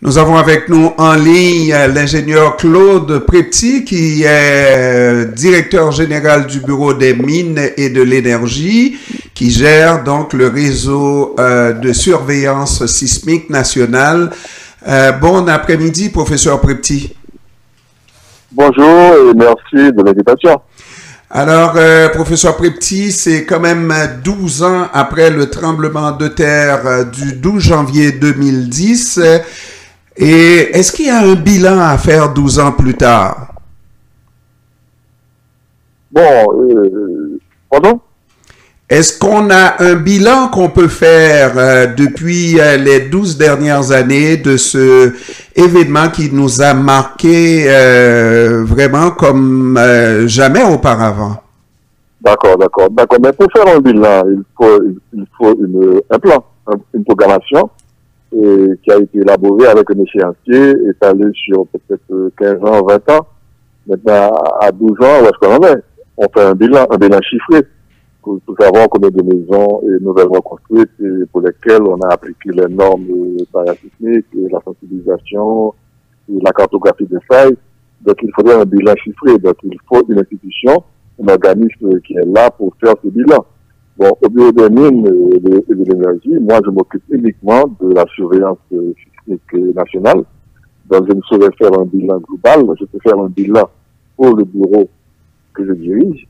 Nous avons avec nous en ligne l'ingénieur Claude Prepty, qui est directeur général du Bureau des mines et de l'énergie, qui gère donc le réseau de surveillance sismique nationale. Bon après-midi, professeur Prepty. Bonjour et merci de l'invitation. Alors, professeur Prepty, c'est quand même 12 ans après le tremblement de terre du 12 janvier 2010. Et est-ce qu'il y a un bilan à faire 12 ans plus tard? Pardon? Est-ce qu'on a un bilan qu'on peut faire depuis les 12 dernières années de ce événement qui nous a marqué vraiment comme jamais auparavant? D'accord. Mais pour faire un bilan, il faut un plan, une programmation qui a été élaborée avec un échéancier étalé sur peut-être 15 ans, 20 ans. Maintenant, à 12 ans, où est-ce qu'on en est? On fait un bilan chiffré pour savoir combien de maisons nouvellement construites et pour lesquelles on a appliqué les normes parasismiques, la sensibilisation, et la cartographie des failles. Donc, il faudrait un bilan chiffré. Donc, il faut une institution, un organisme qui est là pour faire ce bilan. Bon, au bureau des mines et de l'énergie, moi, je m'occupe uniquement de la surveillance sismique nationale. Donc, je ne saurais faire un bilan global. Je peux faire un bilan pour le bureau que je dirige.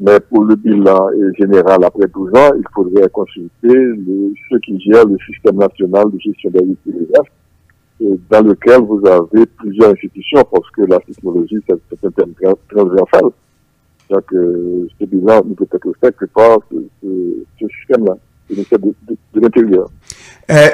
Mais pour le bilan général, après 12 ans, il faudrait consulter ceux qui gèrent le système national de gestion des risques et des désastres, dans lequel vous avez plusieurs institutions, parce que la sismologie, c'est un thème transversal. Donc, ce bilan ne peut être fait que par ce système-là, de l'intérieur.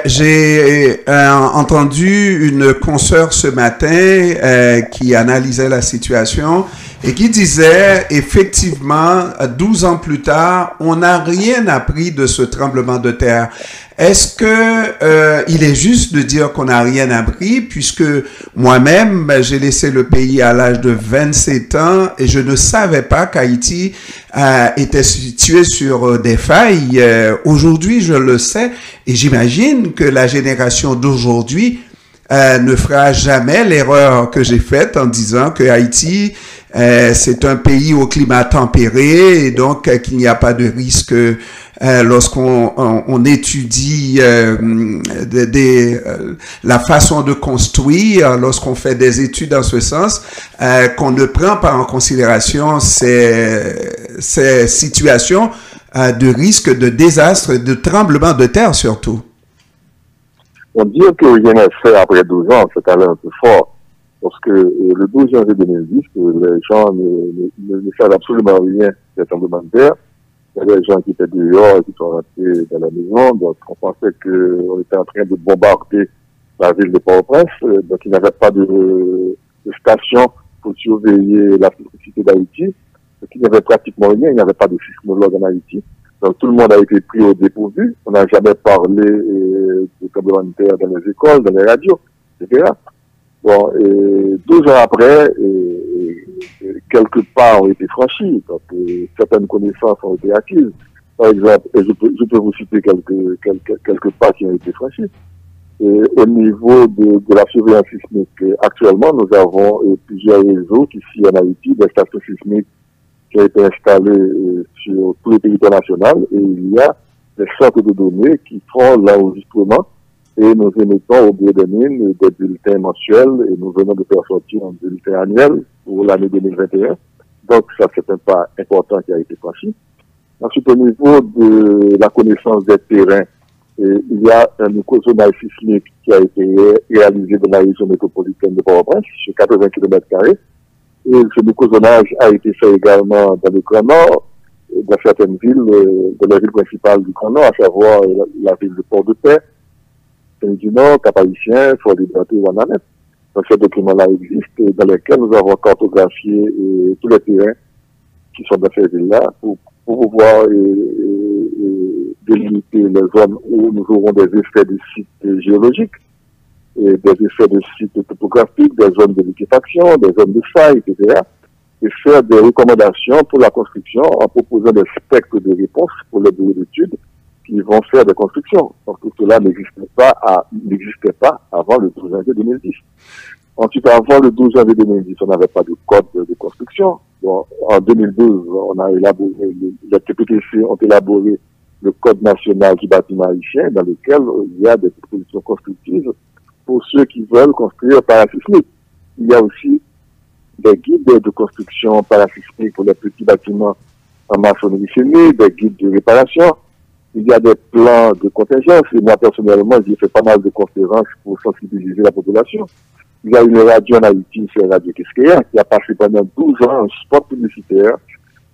J'ai entendu une consoeur ce matin qui analysait la situation et qui disait effectivement 12 ans plus tard, on n'a rien appris de ce tremblement de terre. Est-ce que il est juste de dire qu'on n'a rien appris, puisque moi-même, j'ai laissé le pays à l'âge de 27 ans et je ne savais pas qu'Haïti était situé sur des failles. Aujourd'hui, je le sais et j'imagine que la génération d'aujourd'hui ne fera jamais l'erreur que j'ai faite en disant que Haïti, c'est un pays au climat tempéré et donc qu'il n'y a pas de risque lorsqu'on étudie la façon de construire, lorsqu'on fait des études dans ce sens, qu'on ne prend pas en considération ces situations de risque de désastre, de tremblement de terre surtout. On dit que rien n'est fait après 12 ans, c'est allé un peu fort. Parce que le 12 janvier 2010, les gens ne savent absolument rien des tremblements de terre. Il y a des gens qui étaient dehors et qui sont rentrés dans la maison. Donc, on pensait qu'on était en train de bombarder la ville de Port-au-Prince. Donc, il n'y avait pas de station pour surveiller la sécurité d'Haïti. Donc, il n'y avait pratiquement rien. Il n'y avait pas de sismologue en Haïti. Donc, tout le monde a été pris au dépourvu. On n'a jamais parlé de tremblements de terre dans les écoles, dans les radios, etc. Bon, et 12 ans après, quelques pas ont été franchis, donc certaines connaissances ont été acquises. Par exemple, et je peux vous citer quelques pas qui ont été franchis. Et au niveau de la surveillance sismique, actuellement, nous avons plusieurs réseaux ici en Haïti, des stations sismiques qui ont été installées sur tout le territoire national, et il y a des centres de données qui font l'enregistrement. Et nous émettons au bureau des mines des bulletins mensuels et nous venons de faire sortir un bulletin annuel pour l'année 2021. Donc, ça, c'est un pas important qui a été franchi. Ensuite, au niveau de la connaissance des terrains, il y a un microzonage sismique qui a été réalisé dans la région métropolitaine de Port-au-Prince, sur 80 km². Et ce microzonage a été fait également dans le Grand Nord, dans certaines villes, dans les villes principales du Grand Nord, à savoir la ville de Port-de-Paix, du Nord, Cap-Haïtien, Fort-Liberté, Ouananet. Donc, ces documents-là existent, dans lesquels nous avons cartographié tous les terrains qui sont dans ces villes-là pour pouvoir délimiter les zones où nous aurons des effets de sites géologiques, et des effets de sites topographiques, des zones de liquéfaction, des zones de failles, etc. Et faire des recommandations pour la construction en proposant des spectres de réponse pour les bureaux d'études qui vont faire des constructions. Donc tout cela n'existait pas avant le 12 janvier 2010. Ensuite, avant le 12 janvier 2010, on n'avait pas de code de construction. Bon, en 2012, on a élaboré, les TPTC ont élaboré le Code national du bâtiment haïtien, dans lequel il y a des dispositions constructives pour ceux qui veulent construire parasismique. Il y a aussi des guides de construction parasismique pour les petits bâtiments en maçonnerie finie, des guides de réparation. Il y a des plans de contingence. Et moi, personnellement, j'ai fait pas mal de conférences pour sensibiliser la population. Il y a une radio en Haïti, c'est Radio Kiskeya, qui a passé pendant 12 ans un spot publicitaire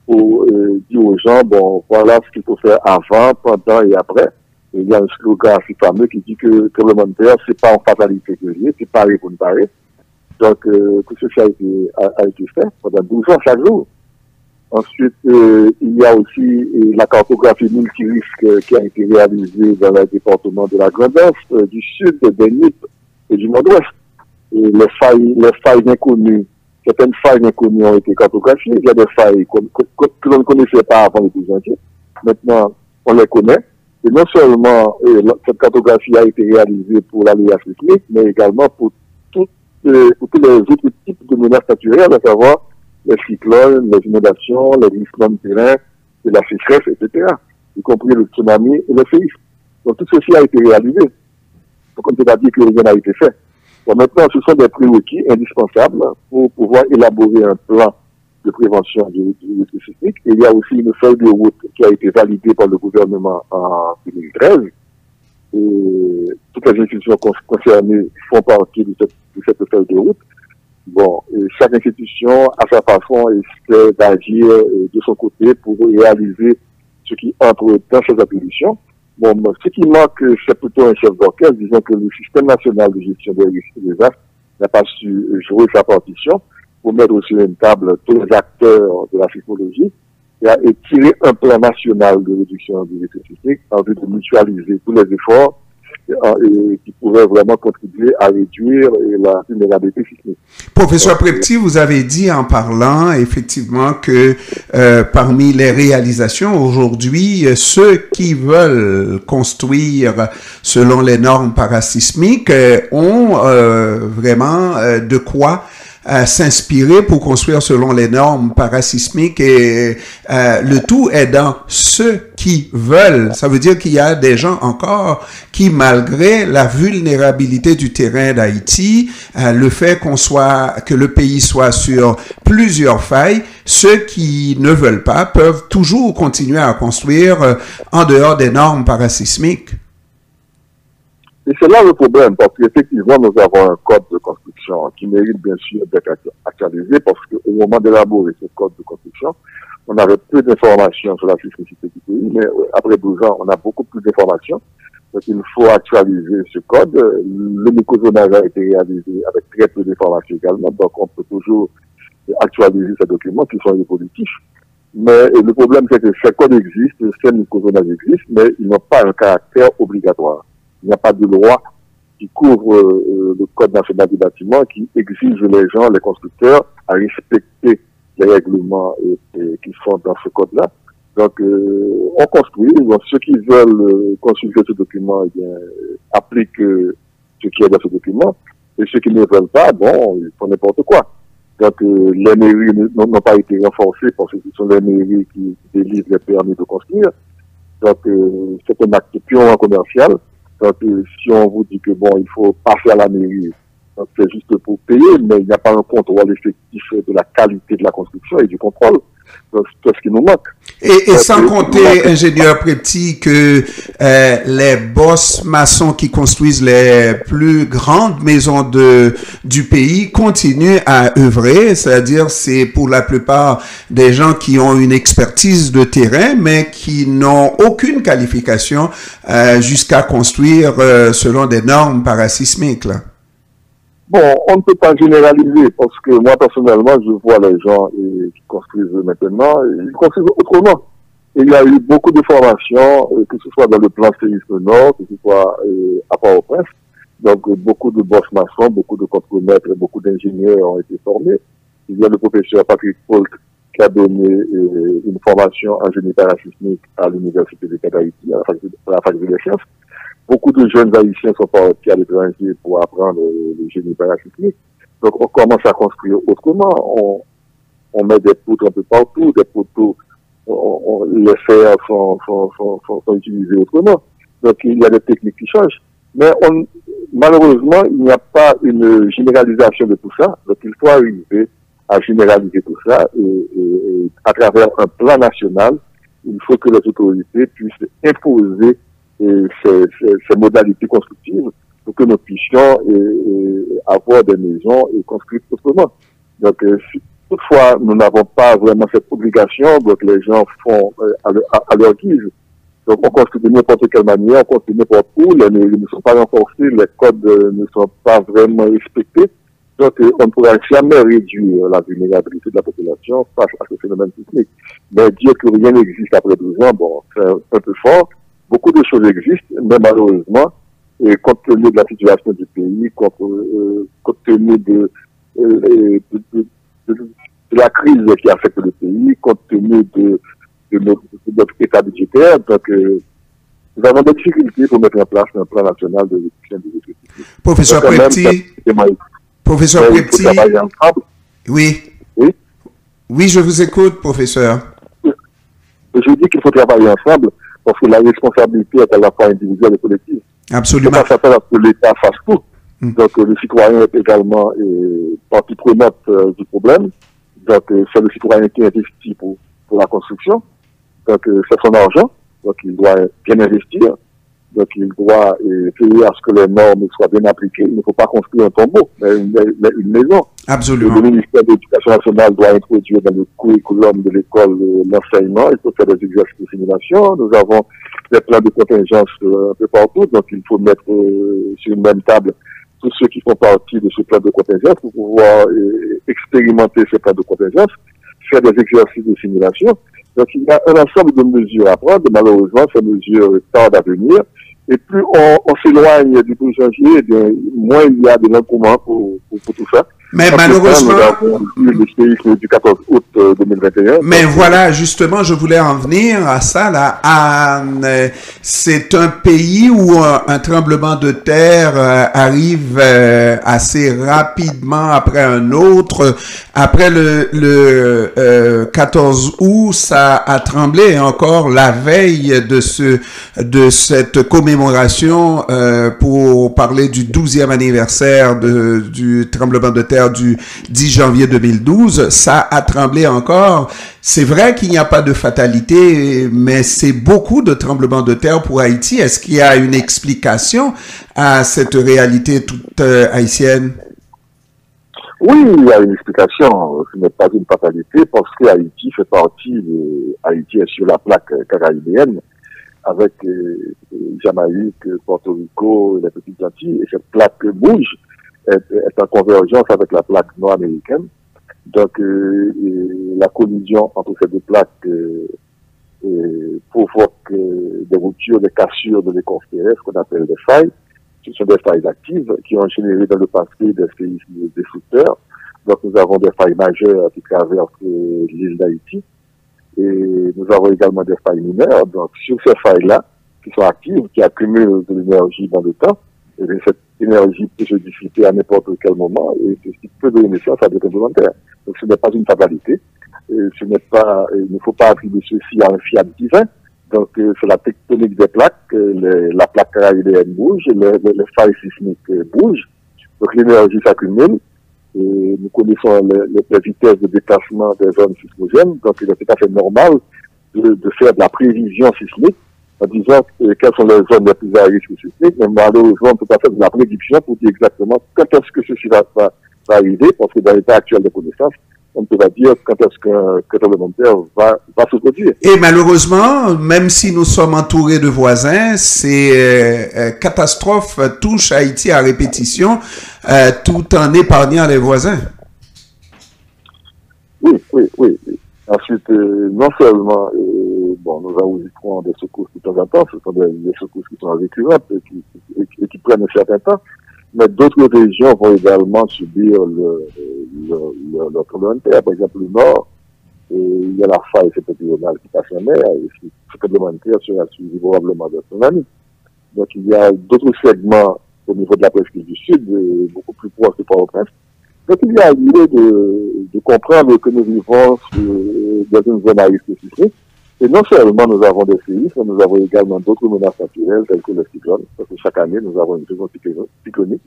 pour dire aux gens, bon, voilà ce qu'il faut faire avant, pendant et après. Et il y a un slogan assez fameux qui dit que le tremblement de terre, c'est pas en fatalité que lié, c'est pareil pour ne pareil. Donc, tout ceci a été fait pendant 12 ans chaque jour. Ensuite, il y a aussi la cartographie multirisque qui a été réalisée dans le département de la Grande-Est, du Sud, des NIP et du Nord-Ouest. Et les failles inconnues, certaines failles inconnues ont été cartographiées. Il y a des failles que l'on ne connaissait pas avant le 12 janvier. Maintenant, on les connaît. Et non seulement cette cartographie a été réalisée pour l'aléa sismique, mais également pour tous les autres types de menaces naturelles, à savoir les cyclones, les inondations, les glissements de terrain, la sécheresse, etc., y compris le tsunami et le séisme. Donc tout ceci a été réalisé. Donc on ne peut pas dire que rien n'a été fait. Bon, maintenant, ce sont des prérequis indispensables pour pouvoir élaborer un plan de prévention du risque sismique. Et il y a aussi une feuille de route qui a été validée par le gouvernement en 2013. Et toutes les institutions concernées font partie de cette feuille de route. Bon, et chaque institution, à sa façon, essaie d'agir de son côté pour réaliser ce qui entre dans ses attributions. Bon, ce qui manque, c'est plutôt un chef d'orchestre. Disons que le système national de gestion des risques et des désastres n'a pas su jouer sa partition pour mettre sur une table tous les acteurs de la sismologie et tirer un plan national de réduction du risque sismique en vue de mutualiser tous les efforts qui pourraient vraiment contribuer à réduire la vulnérabilité sismique. Professeur Prepti, vous avez dit en parlant effectivement que parmi les réalisations aujourd'hui, ceux qui veulent construire selon les normes parasismiques ont vraiment de quoi s'inspirer pour construire selon les normes parasismiques et le tout est dans ceux qui veulent. Ça veut dire qu'il y a des gens encore qui, malgré la vulnérabilité du terrain d'Haïti, le fait que le pays soit sur plusieurs failles, ceux qui ne veulent pas peuvent toujours continuer à construire en dehors des normes parasismiques. Et c'est là le problème, parce qu'effectivement, nous avons un code de construction qui mérite bien sûr d'être actualisé, parce qu'au moment d'élaborer ce code de construction, on avait peu d'informations sur la sismicité du pays, mais après 12 ans, on a beaucoup plus d'informations. Donc il faut actualiser ce code. Le microzonage a été réalisé avec très peu d'informations également, donc on peut toujours actualiser ces documents qui sont évolutifs. Mais le problème, c'est que ces codes existent, ces microzonages existent, mais ils n'ont pas un caractère obligatoire. Il n'y a pas de loi qui couvre le Code national du bâtiment qui exige les gens, les constructeurs, à respecter les règlements qui sont dans ce code-là. Donc, on construit. Donc, ceux qui veulent consulter ce document, eh bien, appliquent ce qui est dans ce document. Et ceux qui ne veulent pas, bon, ils font n'importe quoi. Donc, les mairies n'ont pas été renforcées parce que ce sont les mairies qui délivrent les permis de construire. Donc, c'est un acte purement commercial. Donc, si on vous dit que bon, il faut passer à la mairie, c'est juste pour payer, mais il n'y a pas un contrôle effectif de la qualité de la construction et du contrôle. Donc, c'est ce qui nous manque. Et sans compter, ingénieur Prepti, que les boss maçons qui construisent les plus grandes maisons du pays continuent à œuvrer, c'est-à-dire c'est pour la plupart des gens qui ont une expertise de terrain, mais qui n'ont aucune qualification jusqu'à construire selon des normes parasismiques, là. Bon, on ne peut pas généraliser parce que moi, personnellement, je vois les gens qui construisent maintenant, ils construisent autrement. Et il y a eu beaucoup de formations, que ce soit dans le plan séisme nord, que ce soit à Port-au-Prince. Donc, beaucoup de boss maçons, beaucoup de contremaîtres, beaucoup d'ingénieurs ont été formés. Il y a le professeur Patrick Paul qui a donné une formation en génie parasismique à l'Université de Haïti, à la faculté des sciences. Beaucoup de jeunes haïtiens sont partis à l'étranger pour apprendre le génie parasismique. Donc, on commence à construire autrement. On met des poutres un peu partout, des poteaux, les fers sont utilisés autrement. Donc, il y a des techniques qui changent. Mais malheureusement, il n'y a pas une généralisation de tout ça. Donc, il faut arriver à généraliser tout ça et à travers un plan national, il faut que les autorités puissent imposer ces modalités constructives pour que nous puissions avoir des maisons et construire autrement. Donc, si toutefois nous n'avons pas vraiment cette obligation, donc les gens font à leur guise. Donc, on construit de n'importe quelle manière, on construit n'importe où, les mairies ne sont pas renforcés, les codes ne sont pas vraiment respectés. Donc, on ne pourra jamais réduire la vulnérabilité de la population face à ce phénomène sismique. Mais dire que rien n'existe après 12 ans, bon, c'est un peu fort. Beaucoup de choses existent, mais malheureusement, et compte tenu de la situation du pays, compte tenu de la crise qui affecte le pays, compte tenu de notre état budgétaire, donc nous avons des difficultés pour mettre en place un plan national de réduction des effectifs. Professeur Prepti, Professeur Prepti, oui. Oui. Oui, je vous écoute, professeur. Je dis qu'il faut travailler ensemble parce que la responsabilité est à la fois individuelle et collective. Absolument. C'est pas certain que l'État fasse tout. Donc, le citoyen est également partie prenante du problème. Donc, c'est le citoyen qui investit pour la construction. Donc, c'est son argent. Donc, il doit bien investir. Donc, il doit veiller à ce que les normes soient bien appliquées. Il ne faut pas construire un tombeau, mais une maison. Absolument. Le ministère de l'Éducation nationale doit introduire dans le curriculum de l'école l'enseignement. Il faut faire des exercices de simulation. Nous avons des plans de contingence un peu partout. Donc, il faut mettre sur une même table tous ceux qui font partie de ce plan de contingence pour pouvoir expérimenter ces plans de contingence, faire des exercices de simulation. Donc, il y a un ensemble de mesures à prendre. Malheureusement, ces mesures tardent à venir. Et plus on s'éloigne du 12 janvier, moins il y a de l'engouement pour tout ça. Mais malheureusement, le séisme du 14 août 2021. Mais voilà, justement, je voulais en venir à ça là. C'est un pays où un tremblement de terre arrive assez rapidement après un autre. Après le 14 août, ça a tremblé encore la veille de cette commémoration pour parler du 12e anniversaire du tremblement de terre du 10 janvier 2012, ça a tremblé encore. C'est vrai qu'il n'y a pas de fatalité, mais c'est beaucoup de tremblements de terre pour Haïti. Est-ce qu'il y a une explication à cette réalité toute haïtienne? Oui, il y a une explication. Ce n'est pas une fatalité parce que Haïti fait partie Haïti est sur la plaque caribéenne avec Jamaïque, Porto Rico, les Petites Antilles, et cette plaque bouge. Est en convergence avec la plaque nord-américaine. Donc, la collision entre ces deux plaques provoque des ruptures, des cassures de l'écorce terrestre qu'on appelle des failles. Ce sont des failles actives qui ont généré dans le passé des séismes destructeurs. Donc, nous avons des failles majeures qui traversent l'île d'Haïti. Et nous avons également des failles mineures. Donc, sur ces failles-là, qui sont actives, qui accumulent de l'énergie dans le temps, et cette énergie peut se dissiper à n'importe quel moment et ceci peut donner naissance à des tremblements de terre. Donc ce n'est pas une fatalité, il ne faut pas attribuer ceci à un fiat divin. Donc c'est la tectonique des plaques, la plaque caribéenne bouge, les failles sismiques bougent, donc l'énergie s'accumule et nous connaissons les vitesses de déplacement des zones sismogènes, donc il est tout à fait normal de faire de la prévision sismique en disant quelles sont les zones les plus à risque sismique, mais malheureusement, on ne peut pas faire de la prédiction pour dire exactement quand est-ce que ceci va arriver, parce que dans l'état actuel de connaissances, on ne peut pas dire quand est-ce qu'un tremblement de terre va se produire. Et malheureusement, même si nous sommes entourés de voisins, ces catastrophes touchent Haïti à répétition, tout en épargnant les voisins. Oui. Ensuite, non seulement, nous enregistrons des secousses de temps en temps, ce sont des secousses qui sont récurrentes et qui prennent un certain temps, mais d'autres régions vont également subir le tremblement de terre. Par exemple, le nord il y a la faille septentrionale qui passe en mer, et ce tremblement de terre sera suivi probablement d'un tsunami. Donc il y a d'autres segments au niveau de la presqu'île du Sud, beaucoup plus proches que Port-au-Prince. Donc il y a l'idée de comprendre que nous vivons dans une zone à risque sismique. Et non seulement nous avons des séismes, nous avons également d'autres menaces naturelles telles que le cyclone, parce que chaque année nous avons une saison cyclonique.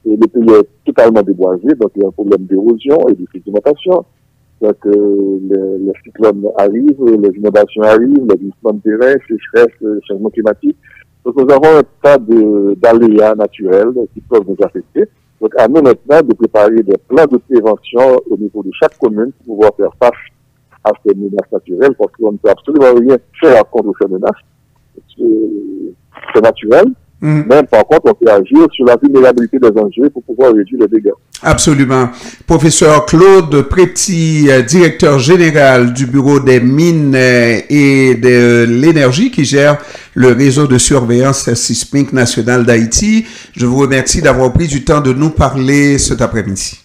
Et le pays est totalement déboisé, donc il y a un problème d'érosion et de sédimentation. Donc les cyclones arrivent, les inondations arrivent, les glissements de terrain, sécheresse, changement climatique. Donc nous avons un tas d'aléas naturels qui peuvent nous affecter. Donc à nous maintenant de préparer des plans de prévention au niveau de chaque commune pour pouvoir faire face à ces menaces naturelles, parce qu'on ne peut absolument rien faire contre ces menaces. C'est naturel. Même par contre, on peut agir sur la vulnérabilité des enjeux pour pouvoir réduire les dégâts. Absolument. Professeur Claude Préti, directeur général du Bureau des mines et de l'énergie qui gère le réseau de surveillance sismique national d'Haïti, je vous remercie d'avoir pris du temps de nous parler cet après-midi.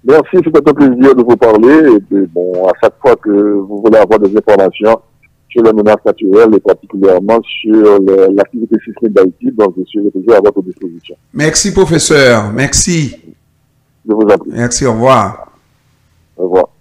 Merci, c'est un plaisir de vous parler. Et puis, bon, à chaque fois que vous voulez avoir des informations sur les menaces naturelles et particulièrement sur l'activité sismique d'Haïti, donc je suis toujours à votre disposition. Merci, professeur. Merci. Je vous en prie. Merci, au revoir. Au revoir.